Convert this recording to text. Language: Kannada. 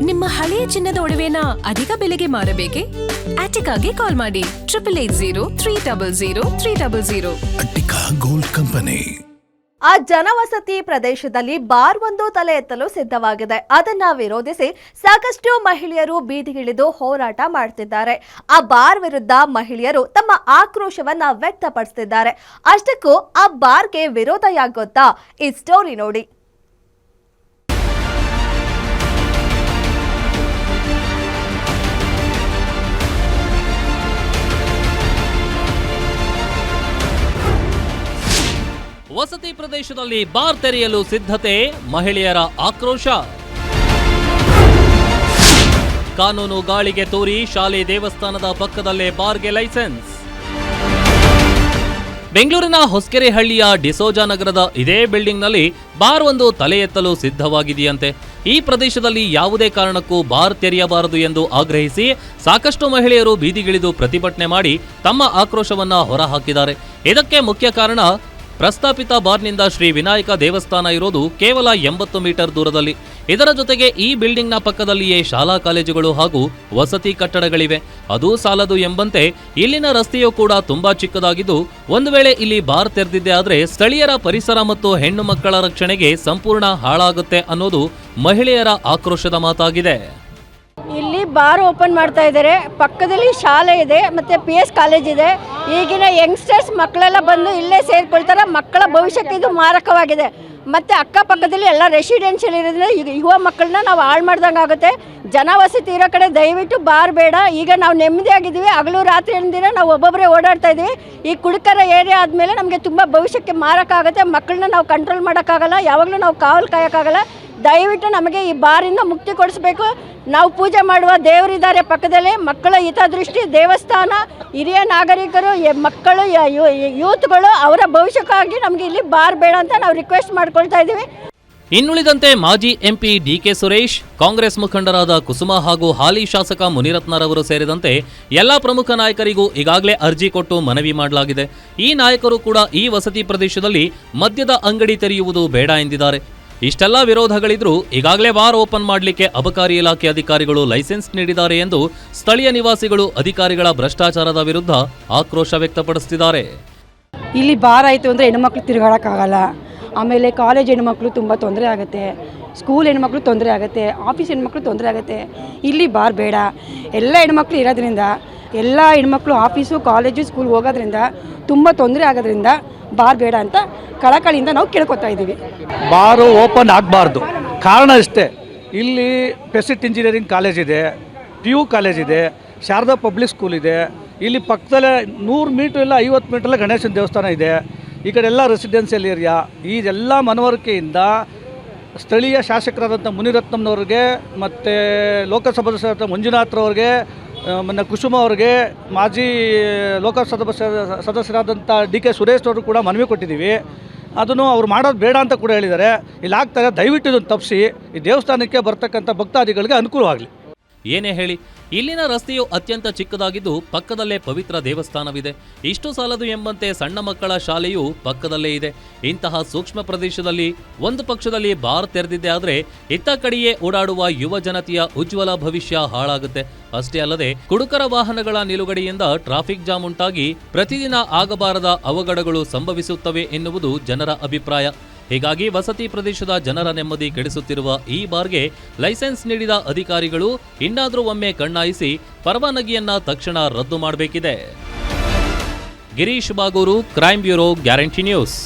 ನಿಮ್ಮ ಹಳೆಯ ಚಿನ್ನದ ಒಡವೆನ ಅಧಿಕ ಬೆಲೆಗೆ ಮಾರಬೇಕೆ? ಆಟಿಕಾಗೆ ಕಾಲ್ ಮಾಡಿ 8880 ಅಟ್ಟಿಕಾ ಗೋಲ್ಡ್ ಕಂಪನಿ. ಆ ಜನವಸತಿ ಪ್ರದೇಶದಲ್ಲಿ ಬಾರ್ ಒಂದು ತಲೆ ಎತ್ತಲು ಸಿದ್ಧವಾಗಿದೆ. ಅದನ್ನ ವಿರೋಧಿಸಿ ಸಾಕಷ್ಟು ಮಹಿಳೆಯರು ಬೀದಿಗಿಳಿದು ಹೋರಾಟ ಮಾಡ್ತಿದ್ದಾರೆ. ಆ ಬಾರ್ ವಿರುದ್ಧ ಮಹಿಳೆಯರು ತಮ್ಮ ಆಕ್ರೋಶವನ್ನ ವ್ಯಕ್ತಪಡಿಸುತ್ತಿದ್ದಾರೆ. ಅಷ್ಟಕ್ಕೂ ಆ ಬಾರ್ಗೆ ವಿರೋಧ ಯಾಕೆ ಗೊತ್ತಾ? ಈ ಸ್ಟೋರಿ ನೋಡಿ. ವಸತಿ ಪ್ರದೇಶದಲ್ಲಿ ಬಾರ್ ತೆರೆಯಲು ಸಿದ್ಧತೆ, ಮಹಿಳೆಯರ ಆಕ್ರೋಶ. ಕಾನೂನು ಗಾಳಿಗೆ ತೂರಿ ಶಾಲೆ ದೇವಸ್ಥಾನದ ಪಕ್ಕದಲ್ಲೇ ಬಾರ್ಗೆ ಲೈಸೆನ್ಸ್. ಬೆಂಗಳೂರಿನ ಹೊಸಕೆರೆಹಳ್ಳಿಯ ಡಿಸೋಜಾ ನಗರದ ಇದೇ ಬಿಲ್ಡಿಂಗ್ನಲ್ಲಿ ಬಾರ್ ಒಂದು ತಲೆ ಎತ್ತಲು ಸಿದ್ಧವಾಗಿದೆಯಂತೆ. ಈ ಪ್ರದೇಶದಲ್ಲಿ ಯಾವುದೇ ಕಾರಣಕ್ಕೂ ಬಾರ್ ತೆರೆಯಬಾರದು ಎಂದು ಆಗ್ರಹಿಸಿ ಸಾಕಷ್ಟು ಮಹಿಳೆಯರು ಬೀದಿಗಿಳಿದು ಪ್ರತಿಭಟನೆ ಮಾಡಿ ತಮ್ಮ ಆಕ್ರೋಶವನ್ನ ಹೊರಹಾಕಿದ್ದಾರೆ. ಇದಕ್ಕೆ ಮುಖ್ಯ ಕಾರಣ, ಪ್ರಸ್ತಾಪಿತ ಬಾರ್ನಿಂದ ಶ್ರೀ ವಿನಾಯಕ ದೇವಸ್ಥಾನ ಇರೋದು ಕೇವಲ 80 ಮೀಟರ್ ದೂರದಲ್ಲಿ. ಇದರ ಜೊತೆಗೆ ಈ ಬಿಲ್ಡಿಂಗ್ನ ಪಕ್ಕದಲ್ಲಿಯೇ ಶಾಲಾ ಕಾಲೇಜುಗಳು ಹಾಗೂ ವಸತಿ ಕಟ್ಟಡಗಳಿವೆ. ಅದೂ ಸಾಲದು ಎಂಬಂತೆ ಇಲ್ಲಿನ ರಸ್ತೆಯೂ ಕೂಡ ತುಂಬಾ ಚಿಕ್ಕದಾಗಿದ್ದು, ಒಂದು ವೇಳೆ ಇಲ್ಲಿ ಬಾರ್ ತೆರೆದಿದ್ದೆ ಆದ್ರೆ ಸ್ಥಳೀಯರ ಪರಿಸರ ಮತ್ತು ಹೆಣ್ಣು ಮಕ್ಕಳ ರಕ್ಷಣೆಗೆ ಸಂಪೂರ್ಣ ಹಾಳಾಗುತ್ತೆ ಅನ್ನೋದು ಮಹಿಳೆಯರ ಆಕ್ರೋಶದ ಮಾತಾಗಿದೆ. ಇಲ್ಲಿ ಬಾರ್ ಓಪನ್ ಮಾಡ್ತಾ ಇದ್ದಾರೆ. ಪಕ್ಕದಲ್ಲಿ ಶಾಲೆ ಇದೆ, ಮತ್ತು PS ಕಾಲೇಜ್ ಇದೆ. ಈಗಿನ ಯಂಗ್ಸ್ಟರ್ಸ್ ಮಕ್ಕಳೆಲ್ಲ ಬಂದು ಇಲ್ಲೇ ಸೇರ್ಕೊಳ್ತಾರೆ. ಮಕ್ಕಳ ಭವಿಷ್ಯಕ್ಕೆ ಇದು ಮಾರಕವಾಗಿದೆ. ಮತ್ತು ಅಕ್ಕಪಕ್ಕದಲ್ಲಿ ಎಲ್ಲ ರೆಸಿಡೆನ್ಷಿಯಲ್ ಇರೋದ್ರಿಂದ ಈಗ ಯುವ ಮಕ್ಕಳನ್ನ ನಾವು ಹಾಳು ಮಾಡ್ದಂಗೆ ಆಗುತ್ತೆ. ಜನವಸತಿ ಇರೋ ಕಡೆ ದಯವಿಟ್ಟು ಬಾರ್ ಬೇಡ. ಈಗ ನಾವು ನೆಮ್ಮದಿಯಾಗಿದ್ದೀವಿ. ಹಗಲು ರಾತ್ರಿ ದಿನ ನಾವು ಒಬ್ಬೊಬ್ಬರೇ ಓಡಾಡ್ತಾ ಇದ್ದೀವಿ. ಈ ಕುಡುಕರ ಏರಿಯಾ ಆದಮೇಲೆ ನಮಗೆ ತುಂಬ ಭವಿಷ್ಯಕ್ಕೆ ಮಾರಕ ಆಗುತ್ತೆ. ಮಕ್ಕಳನ್ನ ನಾವು ಕಂಟ್ರೋಲ್ ಮಾಡೋಕ್ಕಾಗಲ್ಲ, ಯಾವಾಗಲೂ ನಾವು ಕಾವಲು ಕಾಯೋಕ್ಕಾಗಲ್ಲ. ದಯವಿಟ್ಟು ನಮಗೆ ಈ ಬಾರಿಂದ ಮುಕ್ತಿ ಕೊಡಿಸ್ಬೇಕು. ನಾವು ಪೂಜೆ ಮಾಡುವ ದೇವರಿದ್ದಾರೆ ಪಕ್ಕದಲ್ಲಿ. ಮಕ್ಕಳ ಹಿತದೃಷ್ಟಿ, ದೇವಸ್ಥಾನ, ಹಿರಿಯ ನಾಗರಿಕರು, ಮಕ್ಕಳು, ಯೂತ್ಗಳು ಅವರ ಭವಿಷ್ಯಕ್ಕಾಗಿ ನಮಗೆ ಇಲ್ಲಿ ಬಾರ್ ಬೇಡ ಅಂತ ನಾವು ರಿಕ್ವೆಸ್ಟ್ ಮಾಡ್ಕೊಳ್ತಾ ಇದ್ದೀವಿ. ಇನ್ನುಳಿದಂತೆ ಮಾಜಿ MP DK ಸುರೇಶ್, ಕಾಂಗ್ರೆಸ್ ಮುಖಂಡರಾದ ಕುಸುಮಾ ಹಾಗೂ ಹಾಲಿ ಶಾಸಕ ಮುನಿರತ್ನರವರು ಸೇರಿದಂತೆ ಎಲ್ಲಾ ಪ್ರಮುಖ ನಾಯಕರಿಗೂ ಈಗಾಗಲೇ ಅರ್ಜಿ ಕೊಟ್ಟು ಮನವಿ ಮಾಡಲಾಗಿದೆ. ಈ ನಾಯಕರು ಕೂಡ ಈ ವಸತಿ ಪ್ರದೇಶದಲ್ಲಿ ಮದ್ಯದ ಅಂಗಡಿ ತೆರೆಯುವುದು ಬೇಡ ಎಂದಿದ್ದಾರೆ. ಇಷ್ಟೆಲ್ಲ ವಿರೋಧಗಳಿದ್ರೂ ಈಗಾಗಲೇ ಬಾರ್ ಓಪನ್ ಮಾಡಲಿಕ್ಕೆ ಅಬಕಾರಿ ಇಲಾಖೆ ಅಧಿಕಾರಿಗಳು ಲೈಸೆನ್ಸ್ ನೀಡಿದ್ದಾರೆ ಎಂದು ಸ್ಥಳೀಯ ನಿವಾಸಿಗಳು ಅಧಿಕಾರಿಗಳ ಭ್ರಷ್ಟಾಚಾರದ ವಿರುದ್ಧ ಆಕ್ರೋಶ ವ್ಯಕ್ತಪಡಿಸುತ್ತಿದ್ದಾರೆ. ಇಲ್ಲಿ ಬಾರ್ ಆಯಿತು ಅಂದರೆ ಹೆಣ್ಮಕ್ಳು ತಿರುಗಾಡೋಕ್ಕಾಗಲ್ಲ. ಆಮೇಲೆ ಕಾಲೇಜ್ ಹೆಣ್ಮಕ್ಳು ತುಂಬ ತೊಂದರೆ ಆಗುತ್ತೆ, ಸ್ಕೂಲ್ ಹೆಣ್ಮಕ್ಳು ತೊಂದರೆ ಆಗುತ್ತೆ, ಆಫೀಸ್ ಹೆಣ್ಮಕ್ಳು ತೊಂದರೆ ಆಗುತ್ತೆ. ಇಲ್ಲಿ ಬಾರ್ ಬೇಡ. ಎಲ್ಲ ಹೆಣ್ಮಕ್ಳು ಇರೋದ್ರಿಂದ, ಎಲ್ಲ ಹೆಣ್ಮಕ್ಳು ಆಫೀಸು, ಕಾಲೇಜು, ಸ್ಕೂಲ್ ಹೋಗೋದ್ರಿಂದ ತುಂಬ ತೊಂದರೆ ಆಗೋದ್ರಿಂದ ಬಾರ್ ಬೇಡ ಅಂತ ಕಳಕಳಿಯಿಂದ ನಾವು ಕೇಳ್ಕೊತಾ ಇದ್ದೀವಿ. ಬಾರು ಓಪನ್ ಆಗಬಾರ್ದು. ಕಾರಣ ಇಷ್ಟೇ, ಇಲ್ಲಿ ಪೆಸಿಟ್ ಇಂಜಿನಿಯರಿಂಗ್ ಕಾಲೇಜ್ ಇದೆ, PU ಕಾಲೇಜ್ ಇದೆ, ಶಾರದಾ ಪಬ್ಲಿಕ್ ಸ್ಕೂಲ್ ಇದೆ. ಇಲ್ಲಿ ಪಕ್ಕದಲ್ಲೇ 100 ಮೀಟ್ರ್ ಇಲ್ಲ 50 ಮೀಟ್ರಲ್ಲೇ ಗಣೇಶನ ದೇವಸ್ಥಾನ ಇದೆ. ಈ ಕಡೆ ಎಲ್ಲ ರೆಸಿಡೆನ್ಷಿಯಲ್ ಏರಿಯಾ. ಇದೆಲ್ಲ ಮನವರಿಕೆಯಿಂದ ಸ್ಥಳೀಯ ಶಾಸಕರಾದಂಥ ಮುನಿರತ್ನಂನವ್ರಿಗೆ ಮತ್ತು ಲೋಕಸಭಾ ಸದಸ್ಯರಾದ ಮಂಜುನಾಥ್ರವ್ರಿಗೆ, ಮೊನ್ನೆ ಕುಸುಮ ಅವ್ರಿಗೆ, ಮಾಜಿ ಲೋಕಸಭಾ ಸದಸ್ಯರಾದಂಥ DK ಸುರೇಶ್ ಅವರು ಕೂಡ ಮನವಿ ಕೊಟ್ಟಿದ್ದೀವಿ. ಅದನ್ನು ಅವ್ರು ಮಾಡೋದು ಬೇಡ ಅಂತ ಕೂಡ ಹೇಳಿದ್ದಾರೆ. ಇಲ್ಲಿ ಆಗ್ತಾರೆ, ದಯವಿಟ್ಟು ಇದನ್ನು ತಪ್ಪಿಸಿ ಈ ದೇವಸ್ಥಾನಕ್ಕೆ ಬರ್ತಕ್ಕಂಥ ಭಕ್ತಾದಿಗಳಿಗೆ ಅನುಕೂಲವಾಗಲಿ. ಏನೇ ಹೇಳಿ, ಇಲ್ಲಿನ ರಸ್ತೆಯು ಅತ್ಯಂತ ಚಿಕ್ಕದಾಗಿದ್ದು ಪಕ್ಕದಲ್ಲೇ ಪವಿತ್ರ ದೇವಸ್ಥಾನವಿದೆ. ಇಷ್ಟು ಸಾಲದು ಎಂಬಂತೆ ಸಣ್ಣ ಮಕ್ಕಳ ಶಾಲೆಯೂ ಪಕ್ಕದಲ್ಲೇ ಇದೆ. ಇಂತಹ ಸೂಕ್ಷ್ಮ ಪ್ರದೇಶದಲ್ಲಿ ಒಂದು ಪಕ್ಷದಲ್ಲಿ ಬಾರ್ ತೆರೆದಿದ್ದೆ ಆದರೆ ಇತ್ತ ಕಡೆಯೇ ಓಡಾಡುವ ಯುವ ಜನತೆಯ ಉಜ್ವಲ ಭವಿಷ್ಯ ಹಾಳಾಗುತ್ತೆ. ಅಷ್ಟೇ ಅಲ್ಲದೆ ಕುಡುಕರ ವಾಹನಗಳ ನಿಲುಗಡೆಯಿಂದ ಟ್ರಾಫಿಕ್ ಜಾಮ್ ಉಂಟಾಗಿ ಪ್ರತಿದಿನ ಆಗಬಾರದ ಅವಘಡಗಳು ಸಂಭವಿಸುತ್ತವೆ ಎನ್ನುವುದು ಜನರ ಅಭಿಪ್ರಾಯ. ಹೀಗಾಗಿ ವಸತಿ ಪ್ರದೇಶದ ಜನರ ನೆಮ್ಮದಿ ಕೆಡಿಸುತ್ತಿರುವ ಈ ಬಾರ್ಗೆ ಲೈಸೆನ್ಸ್ ನೀಡಿದ ಅಧಿಕಾರಿಗಳು ಇನ್ನಾದರೂ ಒಮ್ಮೆ ಕಣ್ಣಾಯಿಸಿ ಪರವಾನಗಿಯನ್ನ ತಕ್ಷಣ ರದ್ದು ಮಾಡಬೇಕಿದೆ. Girish Bagur, crime bureau, guarantee news.